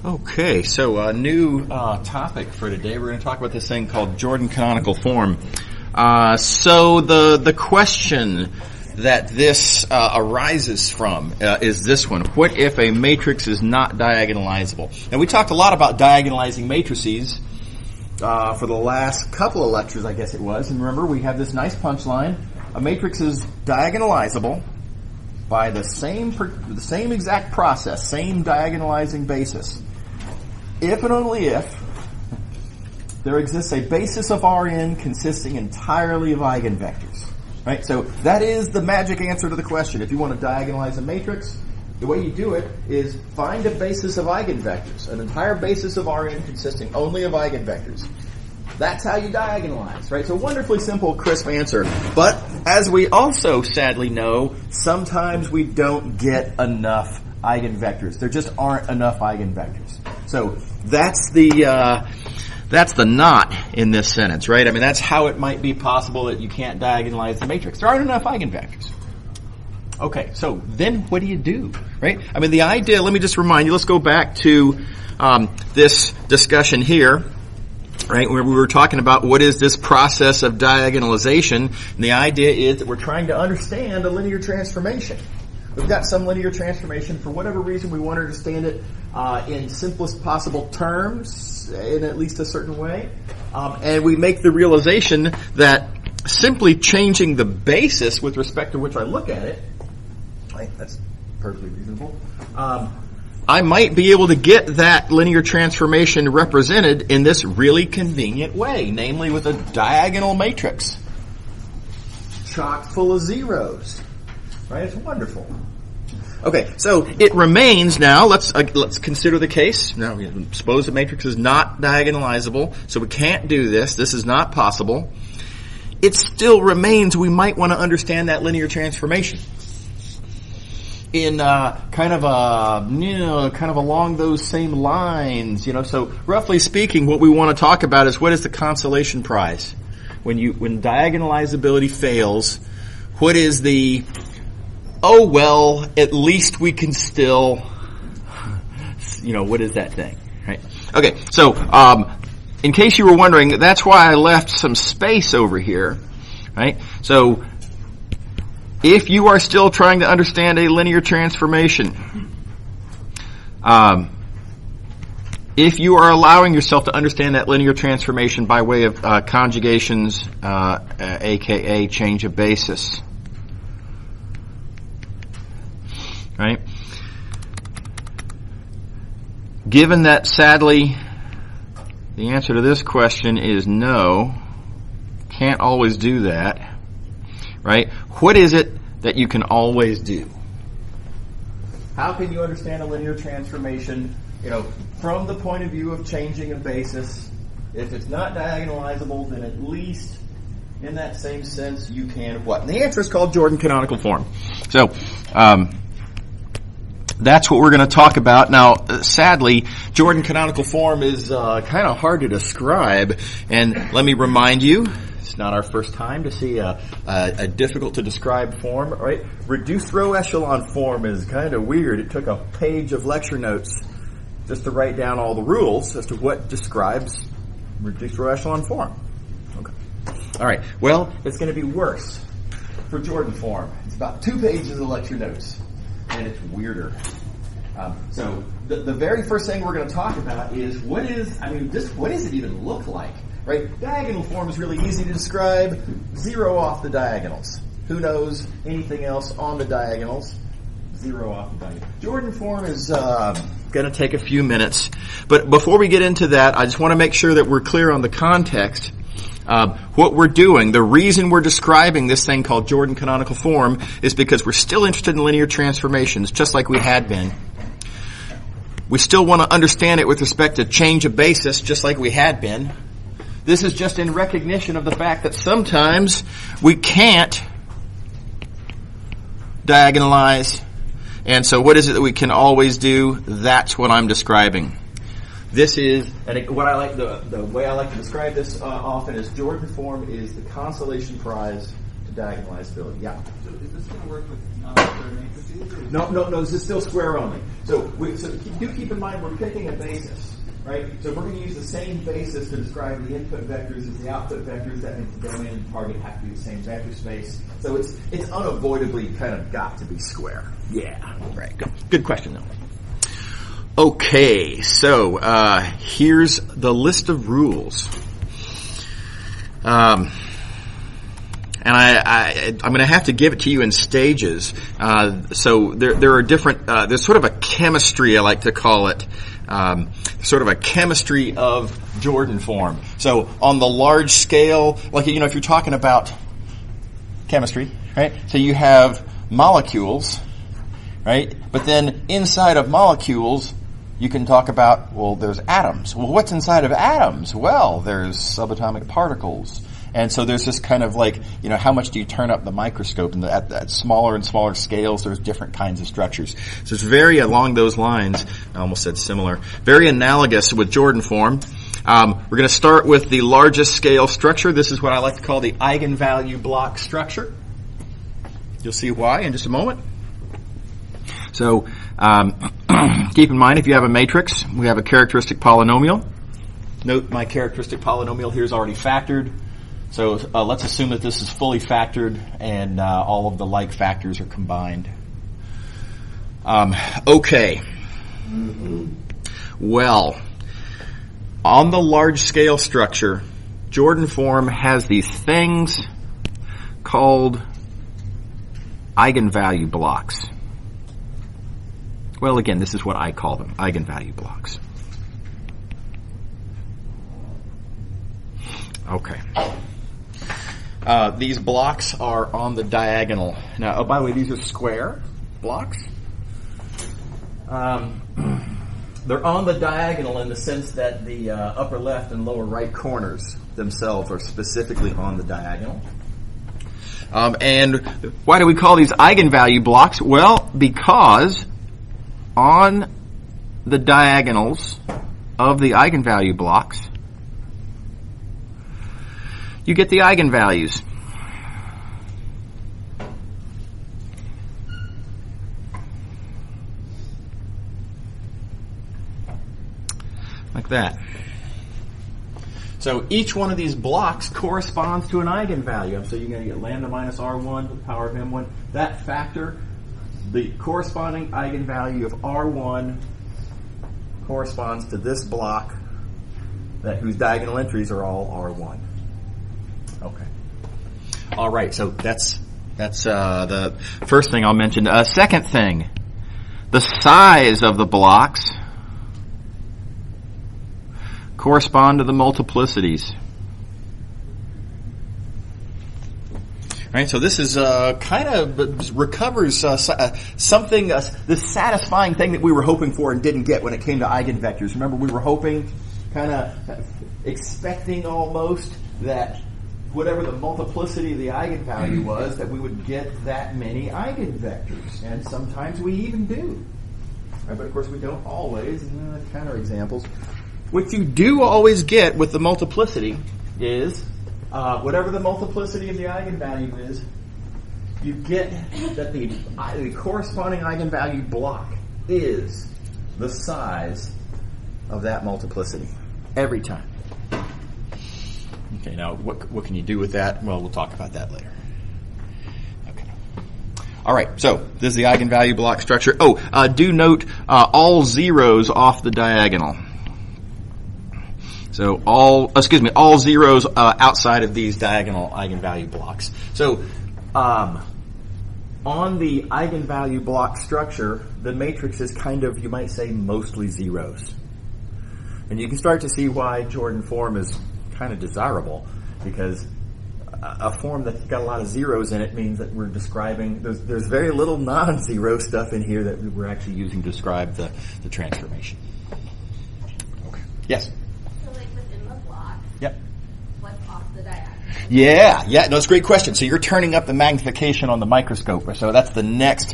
Okay, so a new topic for today. We're going to talk about this thing called Jordan canonical form. So the question that this arises from is this one. What if a matrix is not diagonalizable? And we talked a lot about diagonalizing matrices for the last couple of lectures, I guess it was. And remember, we have this nice punchline. A matrix is diagonalizable by the same exact process, same diagonalizing basis, if and only if there exists a basis of Rn consisting entirely of eigenvectors. Right? So that is the magic answer to the question. If you want to diagonalize a matrix, the way you do it is find a basis of eigenvectors, an entire basis of Rn consisting only of eigenvectors. That's how you diagonalize, right? So wonderfully simple, crisp answer. But as we also sadly know, sometimes we don't get enough eigenvectors. There just aren't enough eigenvectors. So that's the knot in this sentence, right? I mean, that's how it might be possible that you can't diagonalize the matrix. There aren't enough eigenvectors. Okay, so then what do you do, right? I mean, the idea, let me just remind you, let's go back to this discussion here, right, where we were talking about what is this process of diagonalization. And the idea is that we're trying to understand a linear transformation. We've got some linear transformation. For whatever reason, we want to understand it in simplest possible terms, in at least a certain way. And we make the realization that simply changing the basis with respect to which I look at it, right, that's perfectly reasonable, I might be able to get that linear transformation represented in this really convenient way, namely with a diagonal matrix. Chock full of zeros. Right? It's wonderful. Okay, so it remains now, let's consider the case. Now, suppose the matrix is not diagonalizable, so we can't do this. This is not possible. It still remains we might want to understand that linear transformation in kind of along those same lines, So roughly speaking, what we want to talk about is what is the consolation prize when diagonalizability fails. What is the at least we can still, what is that thing, right? Okay, so in case you were wondering, that's why I left some space over here, right? So if you are still trying to understand a linear transformation, if you are allowing yourself to understand that linear transformation by way of conjugations, aka change of basis, right? Given that, sadly, the answer to this question is no, can't always do that, right? What is it that you can always do? How can you understand a linear transformation, from the point of view of changing a basis? If it's not diagonalizable, then at least in that same sense you can what? And the answer is called Jordan canonical form. So, that's what we're going to talk about. Now, sadly, Jordan canonical form is kind of hard to describe. And let me remind you, it's not our first time to see a difficult to describe form, right? Reduced row echelon form is kind of weird. It took a page of lecture notes just to write down all the rules as to what describes reduced row echelon form. Okay. All right. Well, it's going to be worse for Jordan form. It's about 2 pages of lecture notes. And it's weirder. So the very first thing we're going to talk about is what does it even look like, right? Diagonal form is really easy to describe. Zero off the diagonals. Who knows anything else on the diagonals? Zero off the diagonals. Jordan form is going to take a few minutes. But before we get into that, I just want to make sure that we're clear on the context. What we're doing, the reason we're describing this thing called Jordan canonical form is because we're still interested in linear transformations, just like we had been. We still want to understand it with respect to change of basis, just like we had been. This is just in recognition of the fact that sometimes we can't diagonalize. And so what is it that we can always do? That's what I'm describing. This is, and what I like, the way I like to describe this often is Jordan form is the consolation prize to diagonalizability. Yeah. So is this going to work with non-square matrices? No. This is still square only. So do keep in mind we're picking a basis, right? So we're going to use the same basis to describe the input vectors as the output vectors. That means the domain and target have to be the same vector space. So it's unavoidably kind of got to be square. Yeah. Right. Good question though. Okay, so here's the list of rules. And I'm going to have to give it to you in stages. So there are different. There's sort of a chemistry, I like to call it, sort of a chemistry of Jordan form. So on the large scale, like if you're talking about chemistry, right? So you have molecules, right? But then inside of molecules, you can talk about, well, there's atoms. Well, what's inside of atoms? Well, there's subatomic particles. And so there's this kind of like, how much do you turn up the microscope? And at smaller and smaller scales, there's different kinds of structures. So it's very along those lines. I almost said similar. Very analogous with Jordan form. We're going to start with the largest scale structure. This is what I like to call the eigenvalue block structure. You'll see why in just a moment. So keep in mind, if you have a matrix, we have a characteristic polynomial. Note my characteristic polynomial here is already factored. So let's assume that this is fully factored and all of the like factors are combined. Okay. Well, on the large scale structure, Jordan form has these things called eigenvalue blocks. Well, again, this is what I call them, eigenvalue blocks. Okay. These blocks are on the diagonal. Now, by the way, these are square blocks. They're on the diagonal in the sense that the upper left and lower right corners themselves are specifically on the diagonal. And why do we call these eigenvalue blocks? Well, because on the diagonals of the eigenvalue blocks, you get the eigenvalues. Like that. So each one of these blocks corresponds to an eigenvalue. So you're going to get lambda minus R1 to the power of M1. That factor, the corresponding eigenvalue of R1 corresponds to this block whose diagonal entries are all R1. Okay. All right. So that's the first thing I'll mention. Second thing, the size of the blocks correspond to the multiplicities. Right, so this is kind of recovers something, this satisfying thing that we were hoping for and didn't get when it came to eigenvectors. Remember, we were hoping, kind of expecting almost that whatever the multiplicity of the eigenvalue was, that we would get that many eigenvectors. And sometimes we even do. Right, but of course we don't always. Counterexamples. What you do always get with the multiplicity is whatever the multiplicity of the eigenvalue is, you get that the corresponding eigenvalue block is the size of that multiplicity every time. Okay, now what can you do with that? Well, we'll talk about that later. Okay. All right, so this is the eigenvalue block structure. Do note all zeros off the diagonal. So all zeros outside of these diagonal eigenvalue blocks. So on the eigenvalue block structure, the matrix is kind of, you might say, mostly zeros. And you can start to see why Jordan form is kind of desirable, because a form that's got a lot of zeros in it means that we're describing, there's very little non-zero stuff in here that we're actually using to describe the transformation. Okay. Yes? Yep. What's off the diagonal? Yeah, no, it's a great question. So you're turning up the magnification on the microscope. So that's the next,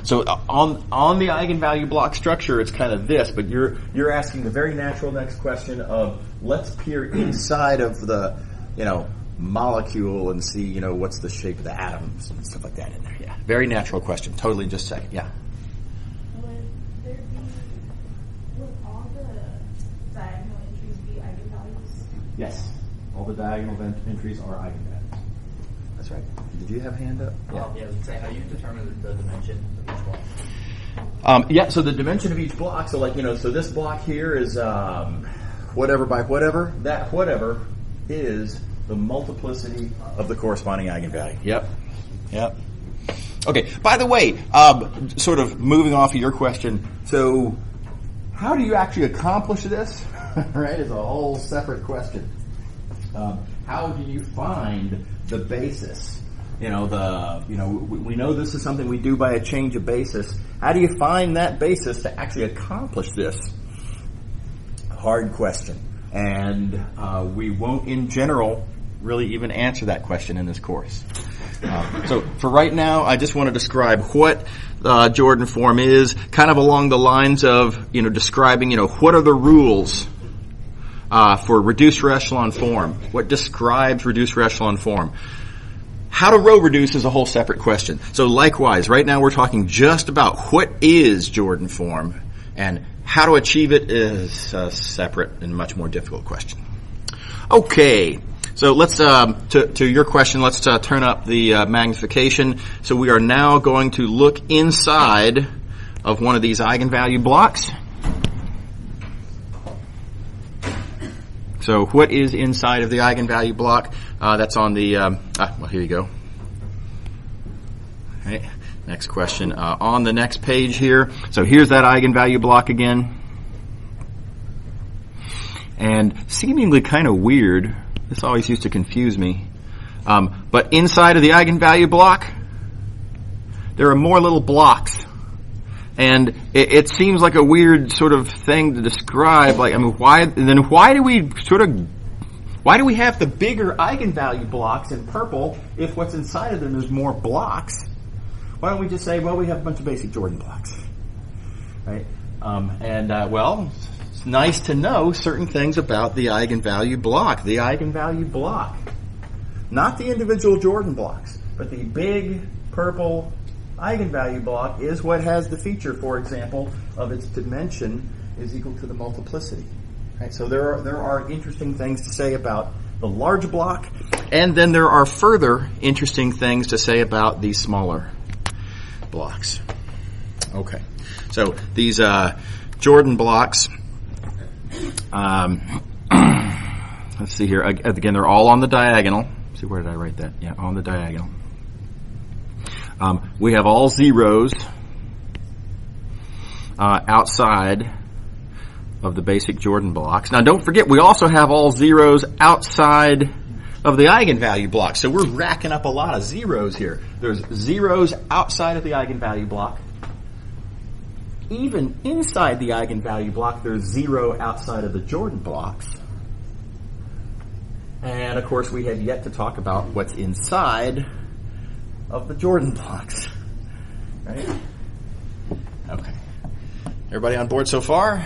so on the eigenvalue block structure, it's kind of this, but you're asking the very natural next question of, let's peer inside of the, molecule and see, what's the shape of the atoms and stuff like that in there. Yeah, very natural question. Totally, just a second. Yeah. Would all the diagonal entries be eigenvalues? Yes, all the diagonal entries are eigenvalues. That's right. Did you have a hand up? Yeah, I was going to say, how do you determine the dimension of each block? So the dimension of each block, so this block here is whatever by whatever. That whatever is the multiplicity of the corresponding eigenvalue. Yep. Okay, by the way, sort of moving off of your question, so how do you actually accomplish this? Right, is a whole separate question. How do you find the basis? We know this is something we do by a change of basis. How do you find that basis to actually accomplish this? Hard question. And we won't, in general, really even answer that question in this course. So for right now, I just want to describe what Jordan form is, kind of along the lines of, describing, what are the rules for reduced echelon form? What describes reduced echelon form? How to row reduce is a whole separate question. So likewise, right now we're talking just about what is Jordan form, and how to achieve it is a separate and much more difficult question. Okay, so let's, to your question, let's turn up the magnification. So we are now going to look inside of one of these eigenvalue blocks. So what is inside of the eigenvalue block? That's on the, here you go. All right, next question. On the next page here. So here's that eigenvalue block again. And seemingly kind of weird. This always used to confuse me. But inside of the eigenvalue block, there are more little blocks. And it seems like a weird sort of thing to describe. Why do we have the bigger eigenvalue blocks in purple if what's inside of them is more blocks? Why don't we just say, we have a bunch of basic Jordan blocks, right? It's nice to know certain things about the eigenvalue block. The eigenvalue block, not the individual Jordan blocks, but the big purple eigenvalue block is what has the feature, for example, of its dimension is equal to the multiplicity. Right? So there are interesting things to say about the large block, and then there are further interesting things to say about these smaller blocks. Okay, so these Jordan blocks, let's see here, again, they're all on the diagonal. Let's see, where did I write that? Yeah, on the diagonal. We have all zeros outside of the basic Jordan blocks. Now don't forget, we also have all zeros outside of the eigenvalue block. So we're racking up a lot of zeros here. There's zeros outside of the eigenvalue block. Even inside the eigenvalue block, there's zero outside of the Jordan blocks. And of course, we have yet to talk about what's inside of the Jordan blocks. Right? Okay. Everybody on board so far?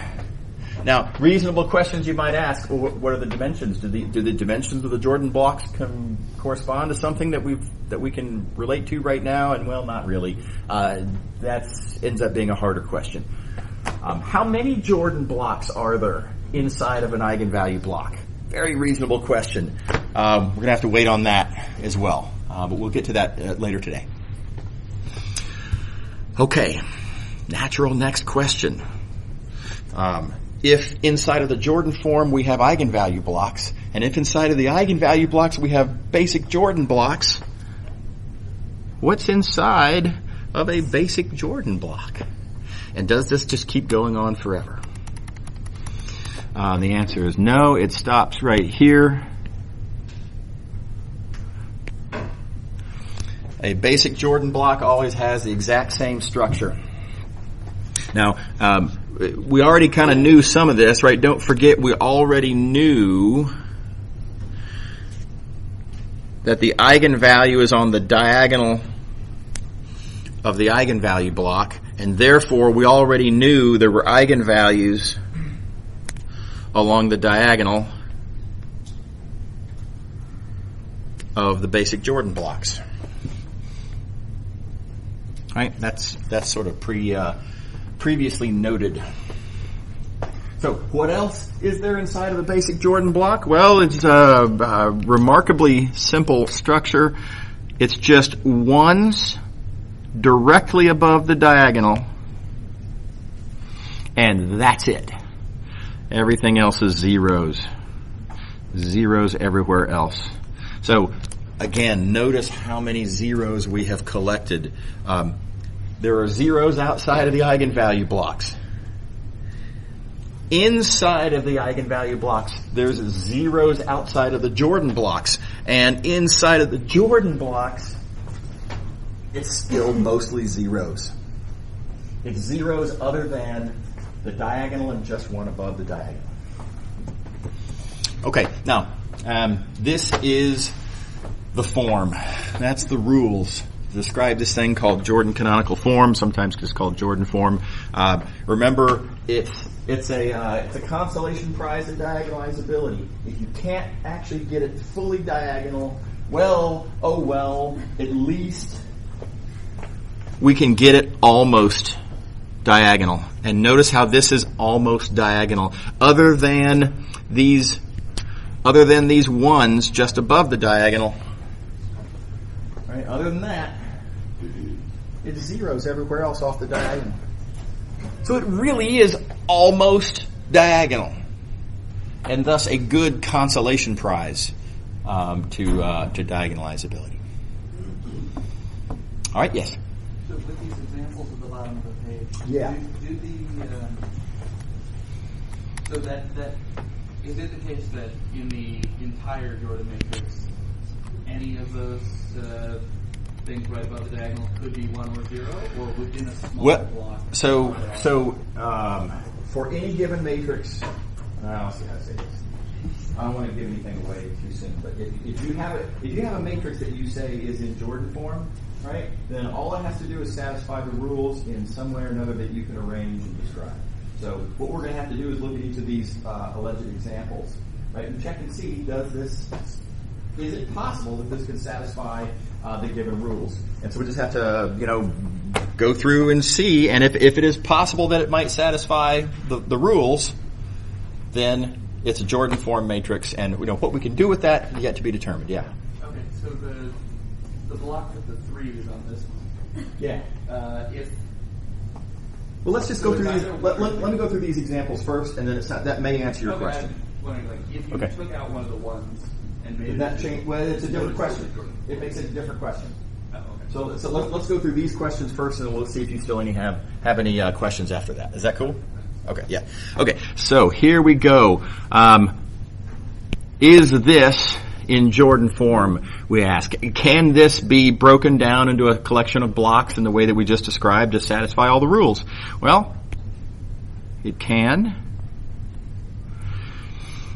Now, reasonable questions you might ask, well, what are the dimensions? Do the dimensions of the Jordan blocks correspond to something that we can relate to right now? And well, not really. That ends up being a harder question. How many Jordan blocks are there inside of an eigenvalue block? Very reasonable question. We're going to have to wait on that as well. But we'll get to that later today. Okay, natural next question. If inside of the Jordan form we have eigenvalue blocks, and if inside of the eigenvalue blocks we have basic Jordan blocks, what's inside of a basic Jordan block? And does this just keep going on forever? The answer is no, it stops right here. A basic Jordan block always has the exact same structure. Now, we already kind of knew some of this, right? Don't forget, we already knew that the eigenvalue is on the diagonal of the eigenvalue block, and therefore we already knew there were eigenvalues along the diagonal of the basic Jordan blocks. Right? That's sort of previously noted. So what else is there inside of a basic Jordan block? Well, it's a remarkably simple structure. It's just ones directly above the diagonal, and that's it. Everything else is zeros. Zeros everywhere else. So, again, notice how many zeros we have collected. There are zeros outside of the eigenvalue blocks. Inside of the eigenvalue blocks, there's zeros outside of the Jordan blocks. And inside of the Jordan blocks, it's still mostly zeros. It's zeros other than the diagonal and just one above the diagonal. Okay, now, this is the form. That's the rules. Describe this thing called Jordan canonical form, sometimes just called Jordan form. Remember, it's a consolation prize in diagonalizability. If you can't actually get it fully diagonal, well, oh well, at least we can get it almost diagonal. And notice how this is almost diagonal. Other than these ones just above the diagonal. Right? Other than that, it's zeros everywhere else off the diagonal. So it really is almost diagonal, and thus a good consolation prize to diagonalizability. All right, yes. So with these examples at the bottom of the page, yeah. So that is it the case that in the entire Jordan matrix, any of those things right above the diagonal could be 1 or 0, or within a small block? So for any given matrix, I'll see how to say this. I don't want to give anything away too soon, but if you have a matrix that you say is in Jordan form, right, then all it has to do is satisfy the rules in some way or another that you can arrange and describe. So what we're going to have to do is look at each of these alleged examples, right, and check and see, is it possible that this can satisfy the given rules? And so we just have to, go through and see, and if it is possible that it might satisfy the rules, then it's a Jordan form matrix, and what we can do with that yet to be determined. Yeah. Okay, so the block with the 3 is on this one. Yeah. Well, let's just go through these. Let me go through these examples first, and then that may answer your question. If you took out one of the ones and made Did that change? Well, it's a different question. It makes it a different question. So let's go through these questions first, and we'll see if you still have any questions after that. Is that cool? Okay, yeah. Okay, so here we go. Is this in Jordan form, we ask? Can this be broken down into a collection of blocks in the way that we just described to satisfy all the rules? Well, it can.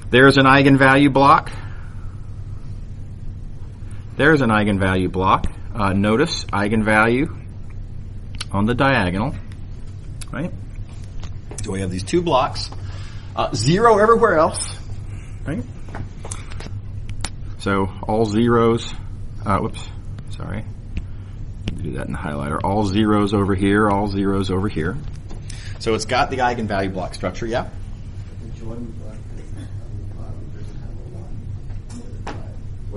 There's an eigenvalue block. There's an eigenvalue block. Notice eigenvalue on the diagonal, right? So we have these 2 blocks, 0 everywhere else, right? So all zeros, sorry, do that in the highlighter. All zeros over here, all zeros over here. So it's got the eigenvalue block structure, yeah? The Jordan block on the bottom doesn't have a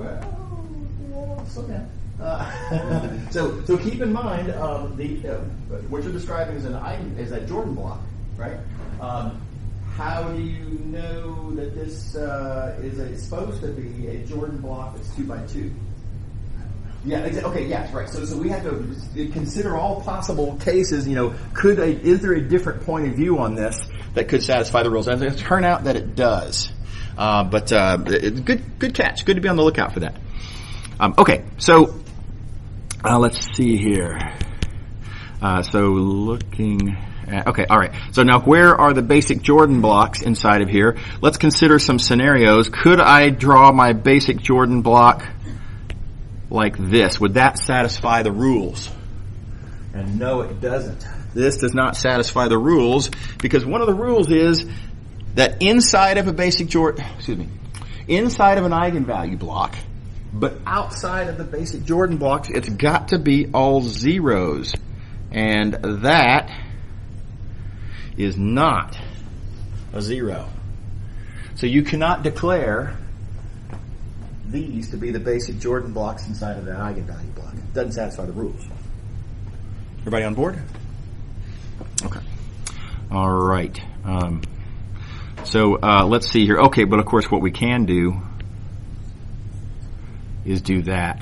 1. Well, slow down. So keep in mind what you're describing is a Jordan block, right? How do you know that this is supposed to be a Jordan block that's 2 by 2? Yeah. Okay. Yeah. Right. So we have to consider all possible cases. Is there a different point of view on this that could satisfy the rules? And it turn out that it does. But good catch. Good to be on the lookout for that. Okay. So let's see here. So looking. Okay, all right. So now where are the basic Jordan blocks inside of here? Let's consider some scenarios. Could I draw my basic Jordan block like this? Would that satisfy the rules? And no, it doesn't. This does not satisfy the rules because one of the rules is that inside of an eigenvalue block, But outside of the basic Jordan blocks, it's got to be all zeros. And that is not a zero. So you cannot declare these to be the basic Jordan blocks inside of that eigenvalue block. It doesn't satisfy the rules. Everybody on board? Okay. All right. So let's see here. Okay, but of course what we can do is do that.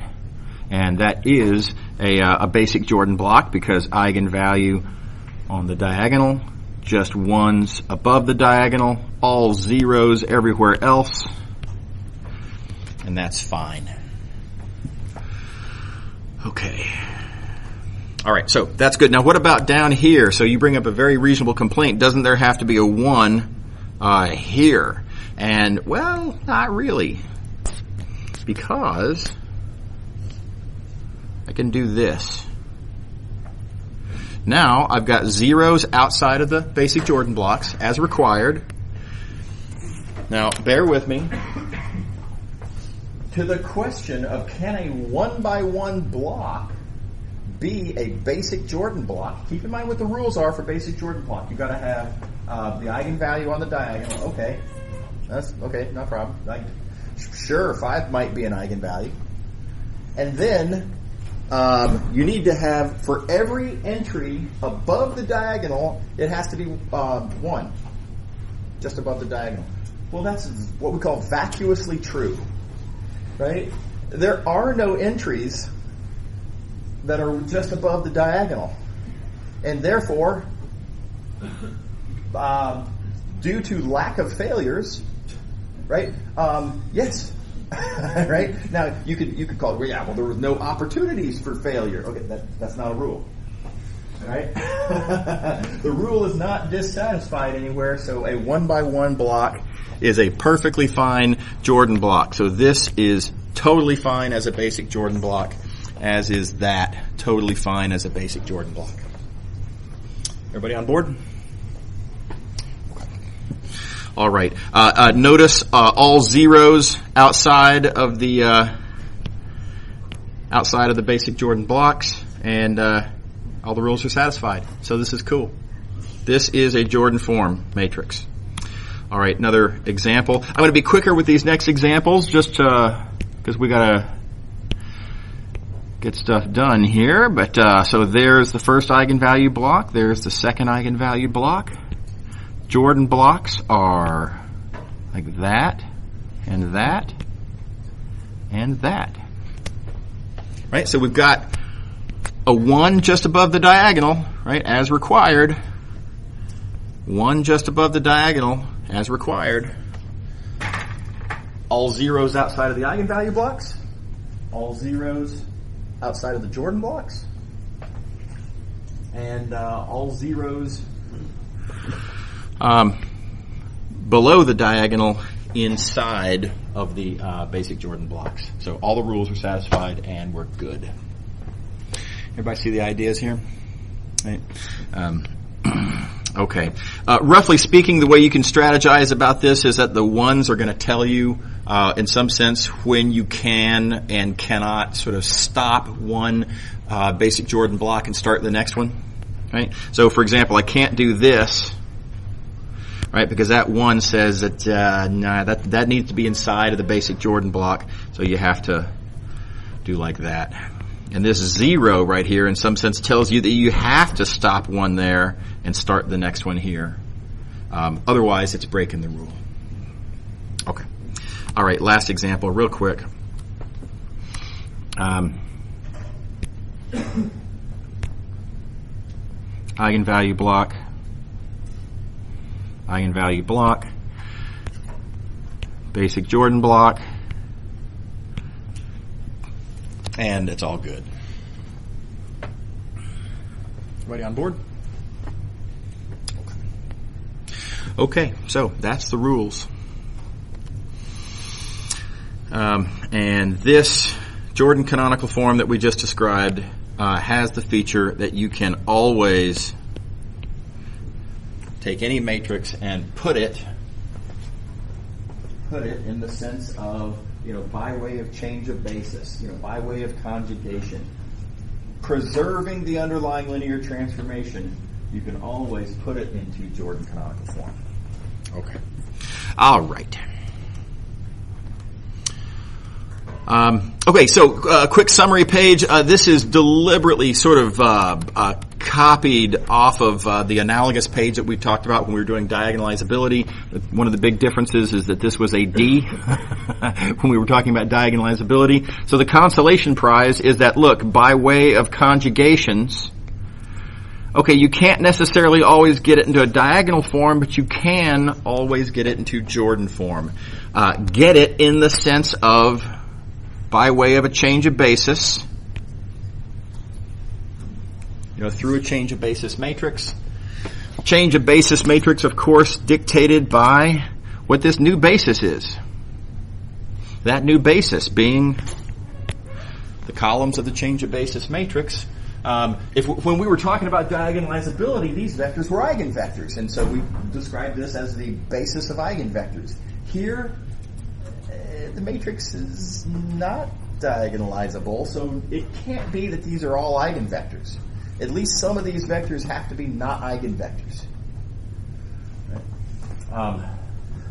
And that is a basic Jordan block because eigenvalue on the diagonal, just ones above the diagonal, all zeros everywhere else, and that's fine. Okay. All right, so that's good. Now what about down here? So you bring up a very reasonable complaint. Doesn't there have to be a 1 here? And, well, not really. Because I can do this. Now I've got zeros outside of the basic Jordan blocks as required. Now bear with me. To the question of can a 1x1 block be a basic Jordan block, keep in mind what the rules are for basic Jordan block. You've got to have the eigenvalue on the diagonal. Okay, that's okay, no problem. Sure, 5 might be an eigenvalue. And then you need to have, for every entry above the diagonal, it has to be 1, just above the diagonal. Well, that's what we call vacuously true, right? There are no entries that are just above the diagonal. And therefore, due to lack of failures, right? Yes. Right? Now, you could call it, well, yeah, well, there was no opportunities for failure. Okay, that's not a rule. Right? The rule is not dissatisfied anywhere, so a 1x1 block is a perfectly fine Jordan block. So this is totally fine as a basic Jordan block, as is that totally fine as a basic Jordan block. Everybody on board? All right. Notice all zeros outside of the basic Jordan blocks, and all the rules are satisfied. So this is cool. This is a Jordan form matrix. All right. Another example. I'm going to be quicker with these next examples, just because we got to get stuff done here. But so there's the first eigenvalue block. There's the second eigenvalue block. Jordan blocks are like that, and that, and that. Right? So we've got a 1 just above the diagonal, right, as required. 1 just above the diagonal, as required. All zeros outside of the eigenvalue blocks. All zeros outside of the Jordan blocks. And all zeros below the diagonal inside of the basic Jordan blocks. So all the rules are satisfied and we're good. Everybody see the ideas here? Right. Okay. Roughly speaking, the way you can strategize about this is that the ones are going to tell you, in some sense, when you can and cannot sort of stop one basic Jordan block and start the next one. Right? So, for example, I can't do this, right? Because that 1 says that that needs to be inside of the basic Jordan block, so you have to do like that. And this 0 right here, in some sense, tells you that you have to stop one there and start the next one here. Otherwise, it's breaking the rule. Okay. All right, last example, real quick. Eigenvalue block. Eigenvalue block. Basic Jordan block. And it's all good. Everybody on board? Okay, so that's the rules. And this Jordan canonical form that we just described has the feature that you can always take any matrix and put it in the sense of by way of change of basis, by way of conjugation, preserving the underlying linear transformation, you can always put it into Jordan canonical form. Okay. All right. Okay, so quick summary page. This is deliberately sort of copied off of the analogous page that we talked about when we were doing diagonalizability. One of the big differences is that this was a D when we were talking about diagonalizability. So the consolation prize is that, look, by way of conjugations, okay, you can't necessarily always get it into a diagonal form, but you can always get it into Jordan form. Get it in the sense of by way of a change of basis, through a change of basis matrix. Change of basis matrix, of course, dictated by what this new basis is. That new basis being the columns of the change of basis matrix. When we were talking about diagonalizability, these vectors were eigenvectors, and so we described this as the basis of eigenvectors. Here, the matrix is not diagonalizable, so it can't be that these are all eigenvectors. At least some of these vectors have to be not eigenvectors. Right?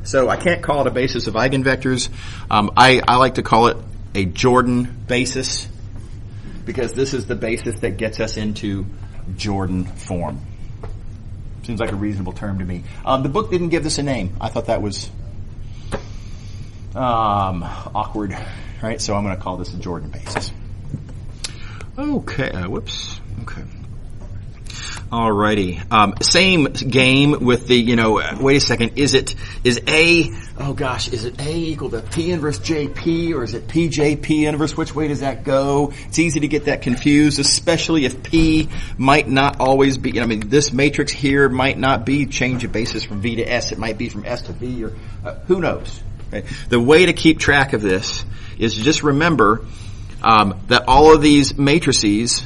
So I can't call it a basis of eigenvectors. I like to call it a Jordan basis, because this is the basis that gets us into Jordan form. Seems like a reasonable term to me. The book didn't give this a name. I thought that was awkward, right? So I'm going to call this a Jordan basis. Okay, whoops. Okay. Alrighty. Same game with the, wait a second, is A equal to P inverse JP, or is it PJP inverse? Which way does that go? It's easy to get that confused, especially if P might not always be, this matrix here might not be change of basis from V to S. It might be from S to V, or who knows? Okay. The way to keep track of this is to just remember that all of these matrices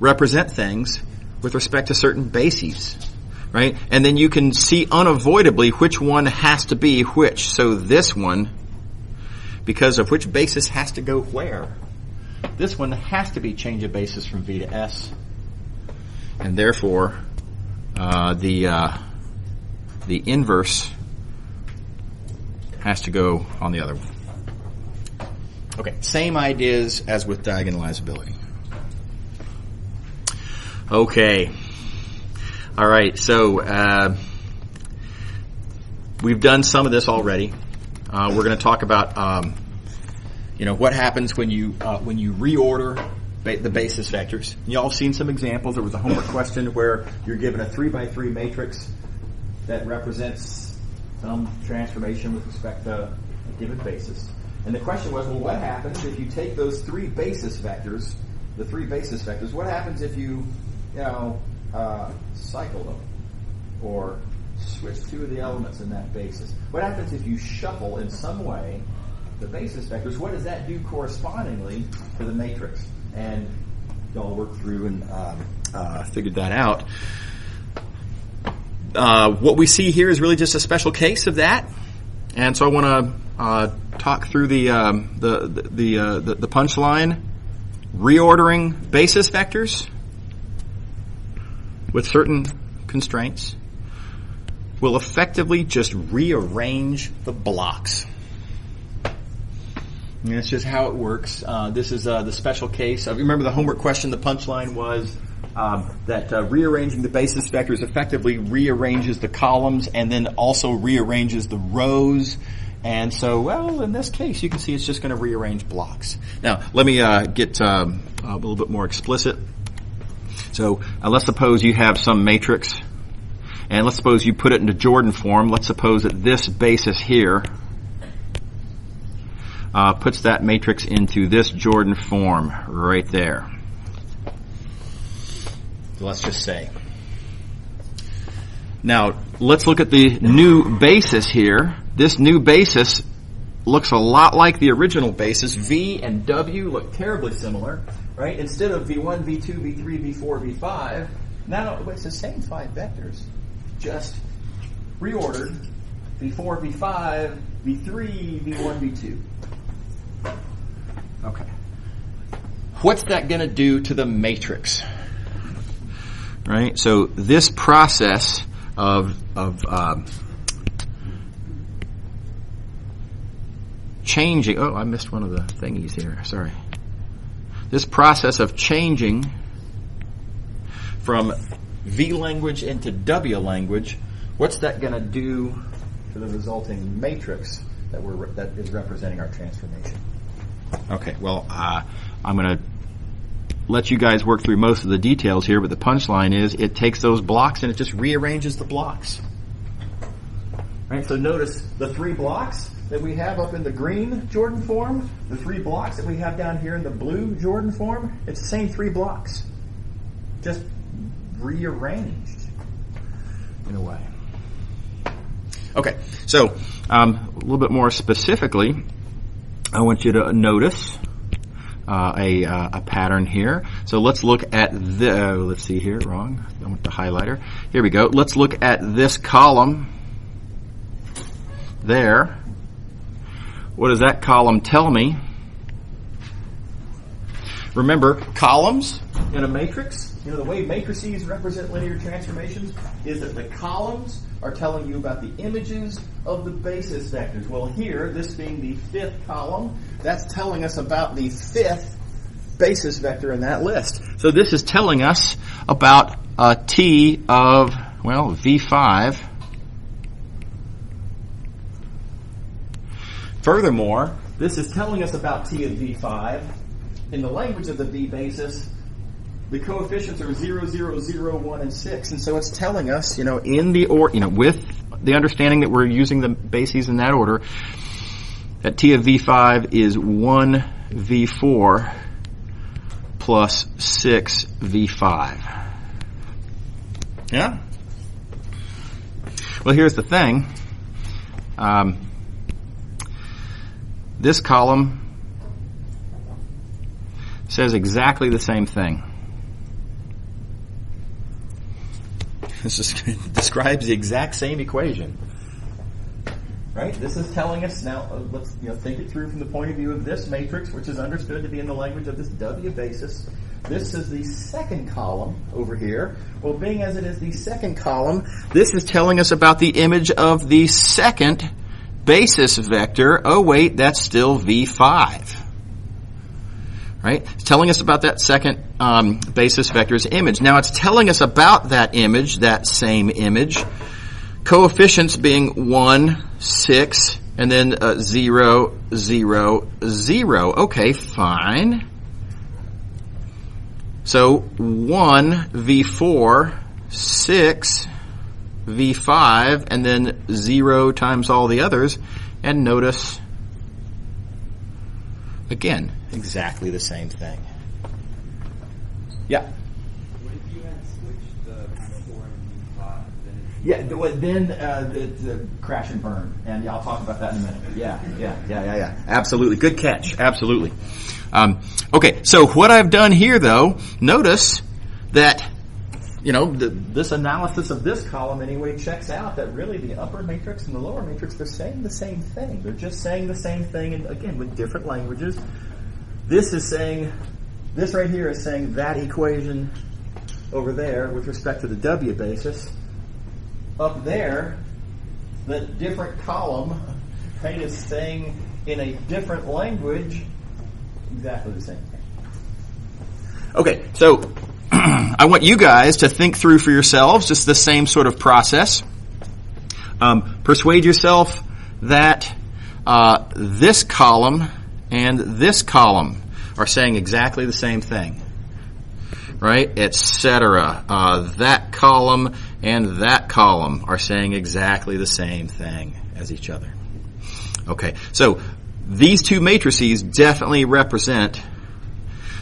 represent things with respect to certain bases, right? And then you can see unavoidably which one has to be which. So this one, because of which basis has to go where, this one has to be change of basis from V to S, and therefore the inverse has to go on the other one. Okay, same ideas as with diagonalizability. Okay. All right. So we've done some of this already. We're going to talk about what happens when you reorder the basis vectors. You all have seen some examples. There was a homework question where you're given a 3x3 matrix that represents some transformation with respect to a given basis. And the question was, well, what happens if you take those three basis vectors, what happens if you cycle them or switch two of the elements in that basis? What happens if you shuffle in some way the basis vectors? What does that do correspondingly to the matrix? And y'all worked through and figured that out. What we see here is really just a special case of that, and so I want to talk through the punchline. Reordering basis vectors with certain constraints will effectively just rearrange the blocks. And that's just how it works. This is the special case. Remember the homework question, the punchline was that rearranging the basis vectors effectively rearranges the columns and then also rearranges the rows. And so, well, in this case, you can see it's just going to rearrange blocks. Now, let me get a little bit more explicit. So, let's suppose you have some matrix, and let's suppose you put it into Jordan form. Let's suppose that this basis here puts that matrix into this Jordan form right there. So let's just say. Now, let's look at the new basis here. This new basis looks a lot like the original basis. V and W look terribly similar, right? Instead of V1, V2, V3, V4, V5, now it's the same five vectors, just reordered V4, V5, V3, V1, V2. Okay. What's that going to do to the matrix? Right? So this process of changing, oh, I missed one of the thingies here, sorry. This process of changing from V language into W language, what's that going to do to the resulting matrix that is representing our transformation? Okay, well, I'm going to let you guys work through most of the details here, but the punchline is it takes those blocks and it just rearranges the blocks. Right? So notice the 3 blocks that we have up in the green Jordan form, the 3 blocks that we have down here in the blue Jordan form, it's the same 3 blocks, just rearranged in a way. Okay, so a little bit more specifically, I want you to notice a pattern here. So let's look at the, let's see here, wrong. I want the highlighter. Here we go. Let's look at this column there. What does that column tell me? Remember, columns in a matrix, you know, the way matrices represent linear transformations is that the columns are telling you about the images of the basis vectors. Well, here, this being the 5th column, that's telling us about the 5th basis vector in that list. So this is telling us about a T of, well, V5. Furthermore, this is telling us about T of V5. In the language of the V basis, the coefficients are 0, 0, 0, 1, and 6. And so it's telling us, you know, in the with the understanding that we're using the bases in that order, that T of V5 is 1 V4 plus 6 V5. Yeah? Well, here's the thing. This column says exactly the same thing. This describes the exact same equation. Right? This is telling us now, let's think it through from the point of view of this matrix, which is understood to be in the language of this W basis. This is the 2nd column over here. Well, being as it is the 2nd column, this is telling us about the image of the 2nd basis vector. Oh, wait, that's still V5. Right? It's telling us about that 2nd basis vector's image. Now, it's telling us about that image, that same image, coefficients being 1, 6, and then 0, 0, 0. Okay, fine. So 1 V4, 6 V5, and then 0 times all the others. And notice, again, exactly the same thing. Yeah? What if you had switched the 4 and 5? Yeah, then the crash and burn. And yeah, I'll talk about that in a minute. Yeah. Absolutely. Good catch. Absolutely. Okay, so what I've done here, though, notice that, you know, this analysis of this column anyway checks out that really the upper matrix and the lower matrix, they're saying the same thing. They're just saying the same thing, and again, with different languages. This is saying, this right here is saying that equation over there with respect to the W basis. Up there, the different column right, is saying in a different language exactly the same thing. Okay, so I want you guys to think through for yourselves just the same sort of process. Persuade yourself that this column and this column are saying exactly the same thing, right? Etc. That column and that column are saying exactly the same thing as each other. Okay, so these two matrices definitely represent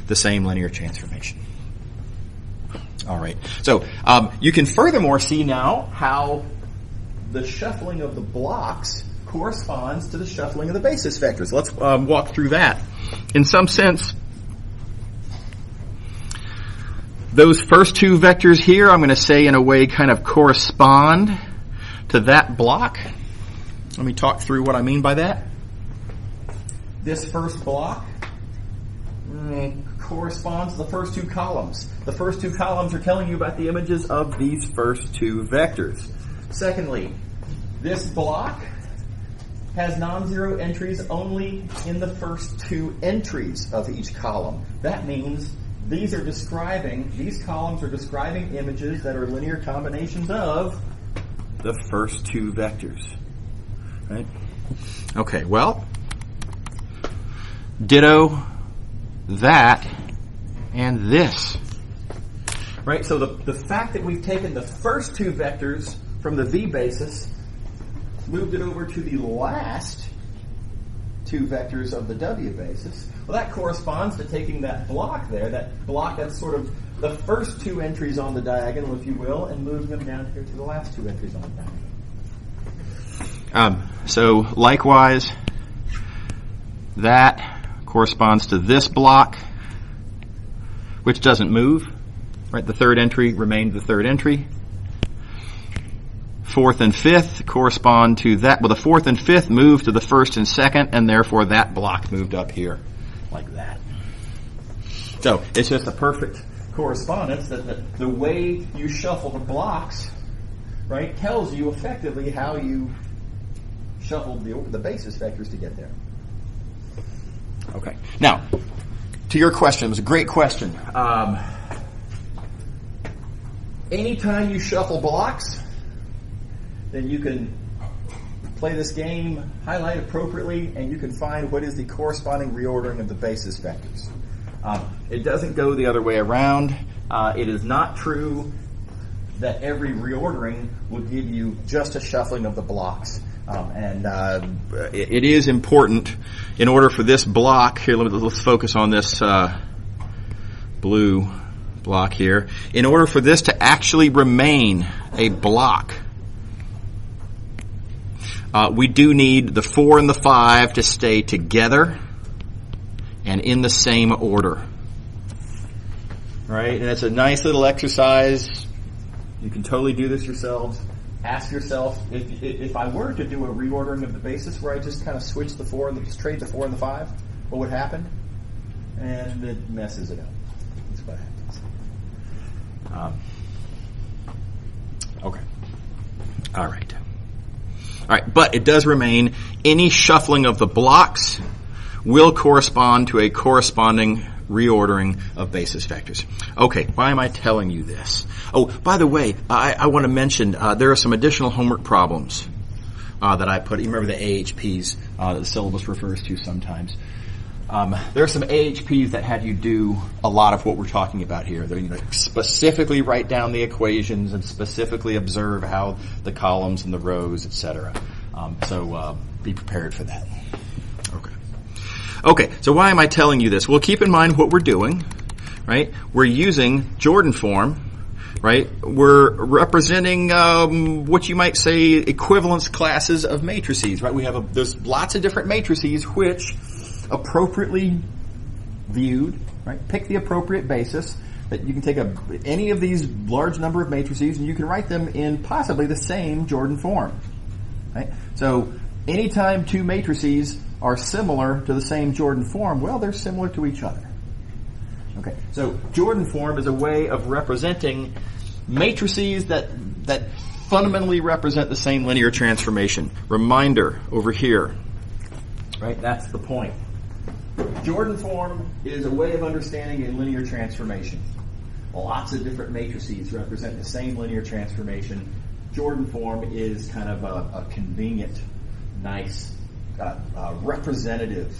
the same linear transformation. All right, so you can furthermore see now how the shuffling of the blocks corresponds to the shuffling of the basis vectors. Let's walk through that. In some sense, those first two vectors here, I'm going to say in a way kind of correspond to that block. Let me talk through what I mean by that. This first block corresponds to the first two columns. The first two columns are telling you about the images of these first two vectors. Secondly, this block has non-zero entries only in the first two entries of each column. That means these columns are describing images that are linear combinations of the first two vectors. Right? Okay, well, ditto that and this. Right? So the fact that we've taken the first two vectors from the V basis, moved it over to the last two vectors of the W basis, well, that corresponds to taking that block there, that block that's sort of the first two entries on the diagonal, if you will, and moving them down here to the last two entries on the diagonal. So likewise, that corresponds to this block, which doesn't move. Right? The third entry remained the third entry. Fourth and fifth correspond to that. Well, the fourth and fifth moved to the first and second, and therefore that block moved up here like that. So it's just a perfect correspondence that the way you shuffle the blocks, right, tells you effectively how you shuffled the basis vectors to get there. Okay. Now, to your question, it was a great question. Anytime you shuffle blocks, then you can play this game, highlight appropriately, and you can find what is the corresponding reordering of the basis vectors. It doesn't go the other way around. It is not true that every reordering will give you just a shuffling of the blocks. It is important in order for this block, here let's focus on this blue block here. In order for this to actually remain a block, we do need the 4 and the 5 to stay together and in the same order. Right? And it's a nice little exercise. You can totally do this yourselves. Ask yourself, if I were to do a reordering of the basis where I just kind of switch the 4 and just trade the 4 and the 5, what would happen? And it messes it up. That's what happens. Okay. All right. All right, but it does remain any shuffling of the blocks will correspond to a corresponding reordering of basis vectors. Okay, why am I telling you this? Oh, by the way, I want to mention there are some additional homework problems that I put. You remember the AHPs that the syllabus refers to sometimes. There are some AHPs that had you do a lot of what we're talking about here. They specifically write down the equations and specifically observe how the columns and the rows, etc. So be prepared for that. Okay, so why am I telling you this? Well, keep in mind what we're doing, right? We're using Jordan form, right? We're representing what you might say equivalence classes of matrices, right? There's lots of different matrices which appropriately viewed, right? Pick the appropriate basis that you can take any of these large number of matrices and you can write them in possibly the same Jordan form, right? So anytime two matrices are similar to the same Jordan form, well, they're similar to each other. Okay, so Jordan form is a way of representing matrices that fundamentally represent the same linear transformation. Reminder over here, right? That's the point. Jordan form is a way of understanding a linear transformation. Lots of different matrices represent the same linear transformation. Jordan form is kind of a convenient, nice, representative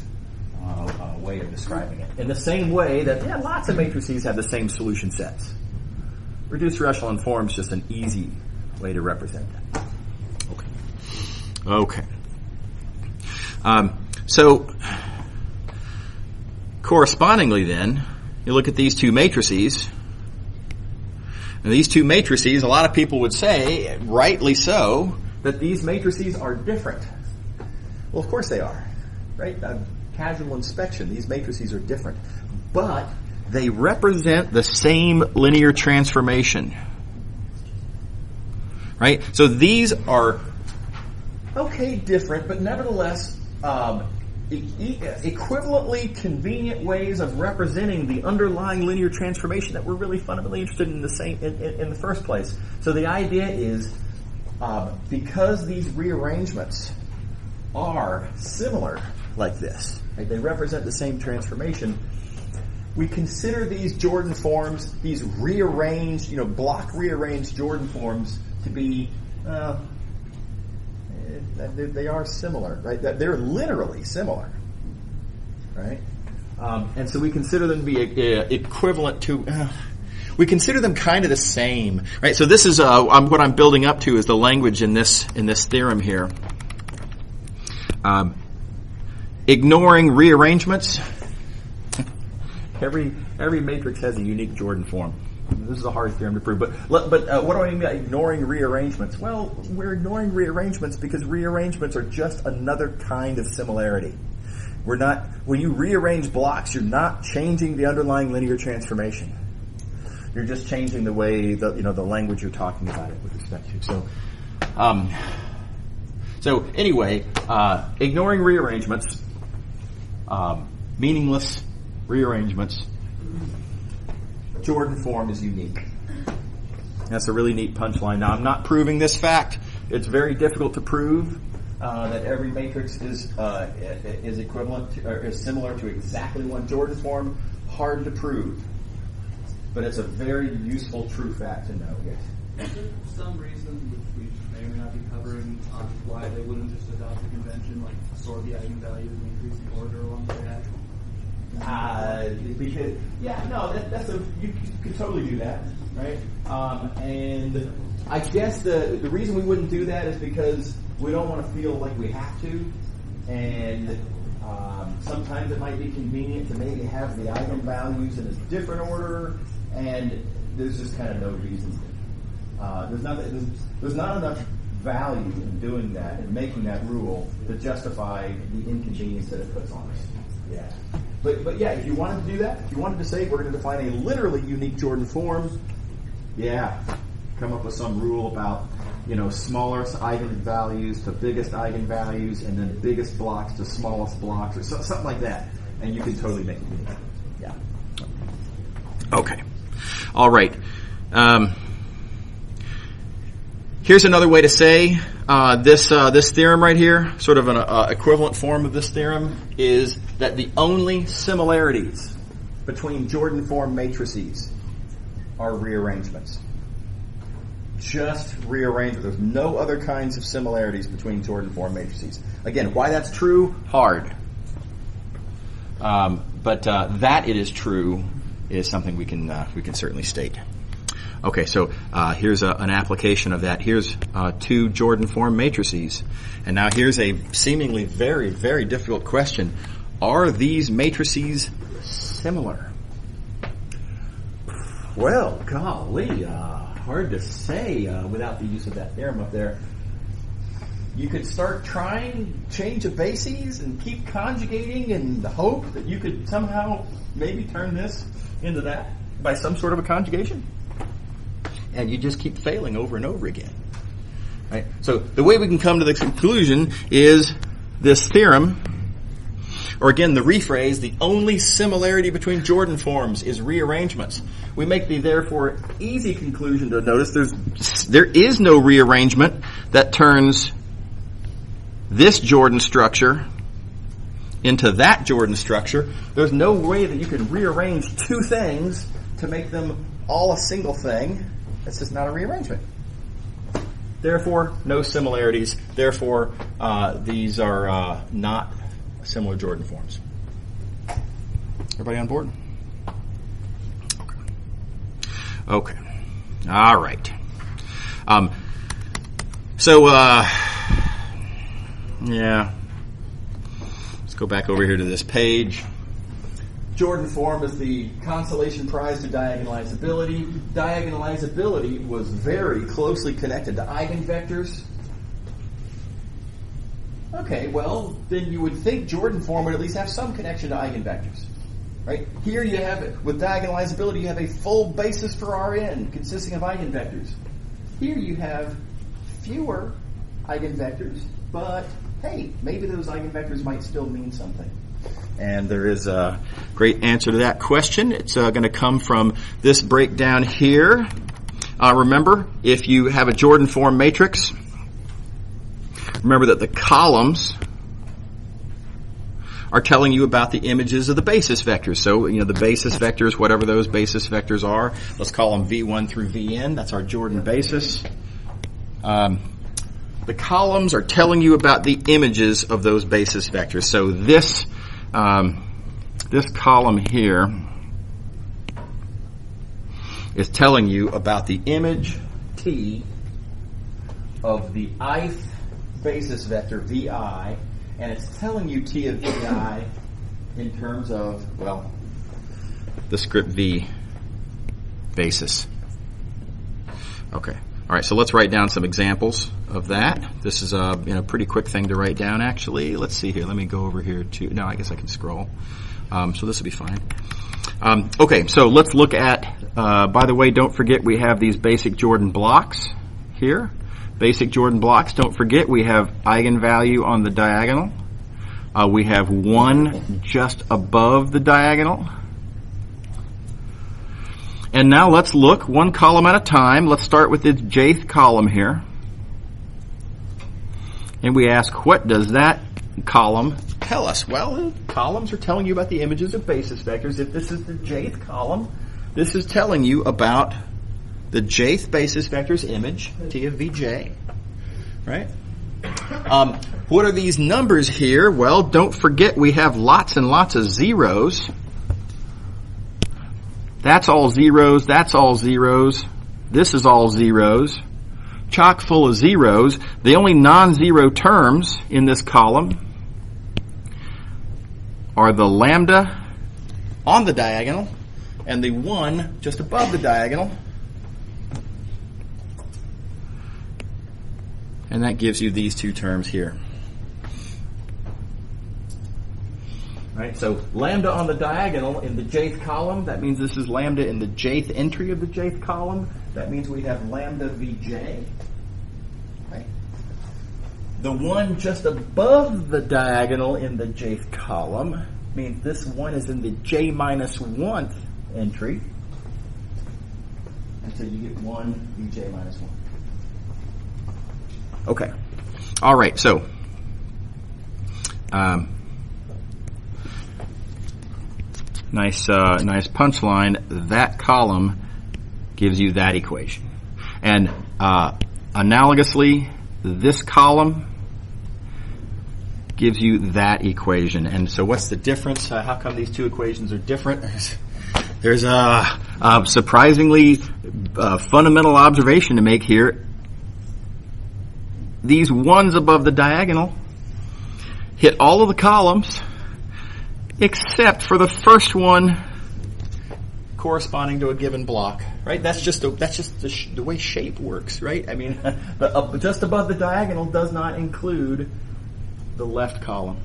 way of describing it. In the same way that lots of matrices have the same solution sets. Reduced echelon form is just an easy way to represent that. Okay. So correspondingly then, you look at these two matrices. And these two matrices, a lot of people would say, rightly so, that these matrices are different. Well, of course they are, right? Casual inspection, these matrices are different. But they represent the same linear transformation. Right? So these are, different, but nevertheless, equivalently convenient ways of representing the underlying linear transformation that we're really fundamentally interested in in the first place. So the idea is, because these rearrangements are similar like this, right, they represent the same transformation, we consider these Jordan forms, these rearranged, block rearranged Jordan forms to be, they are similar, right? They're literally similar, right? And so we consider them to be equivalent to, we consider them kind of the same, right? So this is what I'm building up to is the language in this theorem here. Ignoring rearrangements. Every matrix has a unique Jordan form. This is a hard theorem to prove, but what do I mean by ignoring rearrangements? Well, we're ignoring rearrangements because rearrangements are just another kind of similarity. When you rearrange blocks, you're not changing the underlying linear transformation. You're just changing the way the language you're talking about it with respect to. So anyway, ignoring rearrangements, meaningless rearrangements, Jordan form is unique. That's a really neat punchline. Now, I'm not proving this fact. It's very difficult to prove that every matrix is equivalent to, or is similar to exactly one Jordan form. Hard to prove, but it's a very useful true fact to know. Yes. Is there some reason which we may or may not be covering on why they wouldn't just adopt a convention like sort the eigenvalues and increase the order along the diagonal? Because you could totally do that, right? And I guess the reason we wouldn't do that is because we don't want to feel like we have to, and sometimes it might be convenient to maybe have the eigenvalues in a different order, and there's just kind of no reason to. There's not enough value in doing that and making that rule to justify the inconvenience that it puts on us. Yeah. But yeah, if you wanted to do that, if you wanted to say we're going to define a literally unique Jordan form, come up with some rule about, smallest eigenvalues to biggest eigenvalues, and then biggest blocks to smallest blocks, or something like that, and you can totally make it unique. Yeah. Okay. All right. Here's another way to say this theorem right here, sort of an equivalent form of this theorem, is that the only similarities between Jordan form matrices are rearrangements. Just rearrangement. There's no other kinds of similarities between Jordan form matrices. Again, why that's true? Hard. But that it is true is something we can certainly state. Okay, so here's an application of that. Here's two Jordan form matrices. And now here's a seemingly very, very difficult question. Are these matrices similar? Well, golly, hard to say without the use of that theorem up there. You could start trying change of bases and keep conjugating and hope that you could somehow maybe turn this into that by some sort of a conjugation. And you just keep failing over and over again. Right? So the way we can come to the conclusion is this theorem, or again the rephrase, the only similarity between Jordan forms is rearrangements. We make the therefore easy conclusion to notice there is no rearrangement that turns this Jordan structure into that Jordan structure. There's no way that you can rearrange two things to make them all a single thing. It's just not a rearrangement. Therefore, no similarities. Therefore, these are not similar Jordan forms. Everybody on board? Okay. All right. Let's go back over here to this page. Jordan form is the consolation prize to diagonalizability. Diagonalizability was very closely connected to eigenvectors. Okay, well, then you would think Jordan form would at least have some connection to eigenvectors. Right? Here you have it. With diagonalizability, you have a full basis for Rn consisting of eigenvectors. Here you have fewer eigenvectors, but hey, maybe those eigenvectors might still mean something. And there is a great answer to that question. It's going to come from this breakdown here. Remember, if you have a Jordan form matrix, remember that the columns are telling you about the images of the basis vectors. So, the basis vectors, whatever those basis vectors are, let's call them V1 through Vn. That's our Jordan basis. The columns are telling you about the images of those basis vectors. So this column here is telling you about the image T of the ith basis vector Vi, and it's telling you T of Vi in terms of, the script V basis. Okay. All right, so let's write down some examples of that. This is a pretty quick thing to write down, actually. Let's see here. Let me go over here to... No, I guess I can scroll. So this will be fine. Okay, so let's look at... by the way, don't forget we have these basic Jordan blocks here. Basic Jordan blocks. Don't forget we have eigenvalue on the diagonal. We have 1 just above the diagonal. And now let's look one column at a time. Let's start with its jth column here. And we ask, what does that column tell us? Well, columns are telling you about the images of basis vectors. If this is the jth column, this is telling you about the jth basis vector's image, T of Vj. Right? What are these numbers here? Well, don't forget we have lots and lots of zeros. That's all zeros. That's all zeros. This is all zeros. Chock full of zeros. The only non-zero terms in this column are the lambda on the diagonal and the 1 just above the diagonal. And that gives you these two terms here. Right, so lambda on the diagonal in the jth column, that means this is lambda in the jth entry of the jth column. That means we have lambda Vj. Right? The 1 just above the diagonal in the jth column means this 1 is in the j minus 1th entry. And so you get 1 Vj minus 1. Okay. All right, so nice punchline. That column gives you that equation. And analogously, this column gives you that equation. And so what's the difference? How come these two equations are different? There's a surprisingly fundamental observation to make here. These 1s above the diagonal hit all of the columns except for the first one corresponding to a given block, right? That's just the way shape works, right? I mean, just above the diagonal does not include the left column.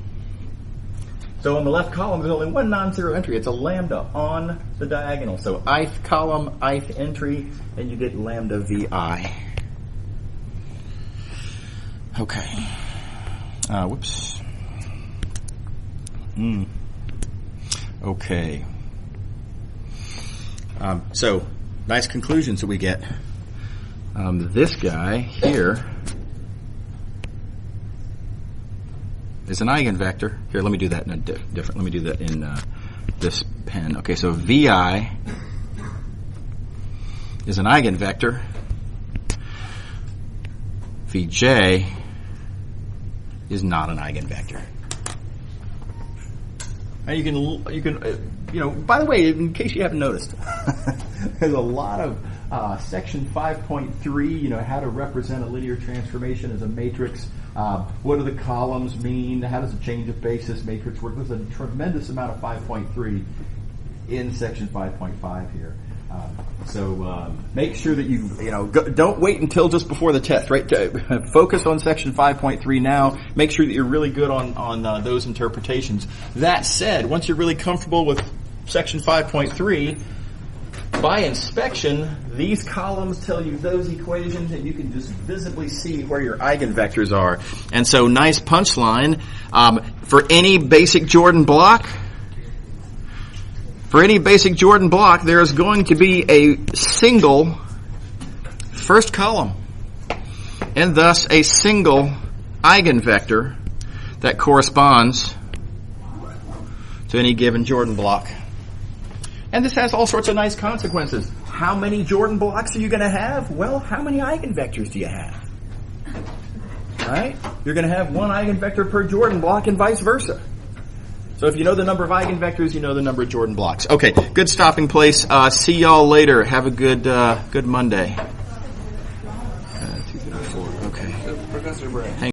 So in the left column, there's only one non-zero entry. It's a lambda on the diagonal. So ith column, ith entry, and you get lambda Vi. Okay. Whoops. Okay. So, nice conclusions that we get. This guy here is an eigenvector. Here, let me do that in a different. Let me do that in this pen. Okay, so Vi is an eigenvector. Vj is not an eigenvector. And you can by the way, in case you haven't noticed, there's a lot of section 5.3, how to represent a linear transformation as a matrix. What do the columns mean? How does a change of basis matrix work? There's a tremendous amount of 5.3 in section 5.5 here. So make sure that you don't wait until just before the test, right? Focus on section 5.3 now. Make sure that you're really good on those interpretations. That said, once you're really comfortable with section 5.3, by inspection, these columns tell you those equations, and you can just visibly see where your eigenvectors are. And so, nice punchline. For any basic Jordan block, there is going to be a single first column, and thus a single eigenvector that corresponds to any given Jordan block. And this has all sorts of nice consequences. How many Jordan blocks are you going to have? Well, how many eigenvectors do you have? Right? You're going to have one eigenvector per Jordan block and vice versa. So if you know the number of eigenvectors, you know the number of Jordan blocks. Okay, good stopping place. See y'all later. Have a good Monday. 2:34. Okay. Professor Bray.